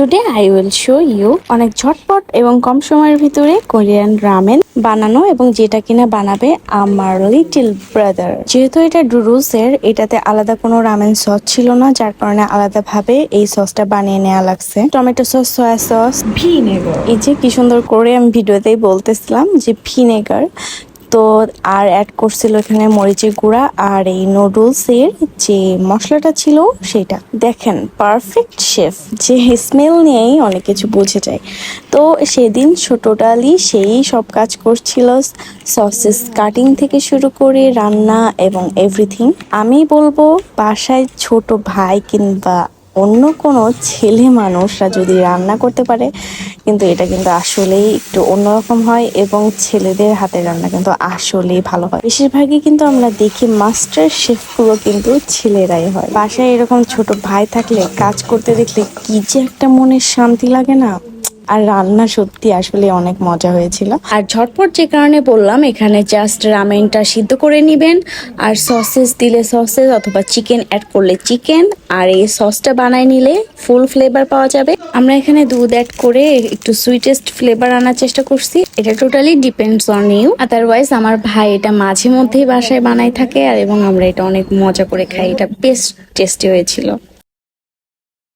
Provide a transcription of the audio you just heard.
Today I will show you অনেক ঝটপট এবং কম সময়ের ভিতরে কোরিয়ান রামেন বানানো এবং যেটা কিনা বানাবে আমার লিটল ব্রাদার। যেহেতু এটা ডুডলসের, এটাতে আলাদা কোনো রামেন সস ছিল না, যার কারণে আলাদাভাবে এই সসটা বানিয়ে নেওয়া লাগছে। Tomato sauce, soya sauce, vinegar, এই যে কি সুন্দর করে আমি ভিডিওতেই বলতেছিলাম যে ভিনেগার। তো আর অ্যাড করছিল এখানে মরিচের গুঁড়া আর এই নুডলসের যে মশলাটা ছিল সেটা। দেখেন পারফেক্ট শেফ, যে স্মেল নিয়েই অনেক কিছু বুঝে যায়। তো সেদিন টোটালি সেই সব কাজ করছিল, সসেস কাটিং থেকে শুরু করে রান্না এবং এভরিথিং। আমি বলবো বাসায় ছোট ভাই কিংবা অন্য কোনো ছেলে মানুষরা যদি রান্না করতে পারে, কিন্তু এটা কিন্তু আসলেই একটু অন্যরকম হয় এবং ছেলেদের হাতের রান্না কিন্তু আসলেই ভালো হয়। বেশিরভাগই কিন্তু আমরা দেখি মাস্টার শেফগুলো কিন্তু ছেলেরাই হয়। বাসায় এরকম ছোট ভাই থাকলে কাজ করতে দেখলে কি যে একটা মনের শান্তি লাগে না। আর রান্না সত্যি আসলে অনেক মজা হয়েছিল। আর ঝটপট যে কারণে বললাম, এখানে জাস্ট রামেনটা সিদ্ধ করে নিবেন আর সসেস দিলে সসেস অথবা চিকেন অ্যাড করলে চিকেন, আর এই সসটা বানাই নিলে ফুল ফ্লেভার পাওয়া যাবে। আমরা এখানে দুধ অ্যাড করে একটু সুইটেস্ট ফ্লেভার আনার চেষ্টা করছি। এটা totally depends on you. Otherwise আমার ভাই এটা মাঝে মধ্যেই বাসায় বানাই থাকে, আর এবং আমরা এটা অনেক মজা করে খাই। এটা বেস্ট টেস্টি হয়েছিল।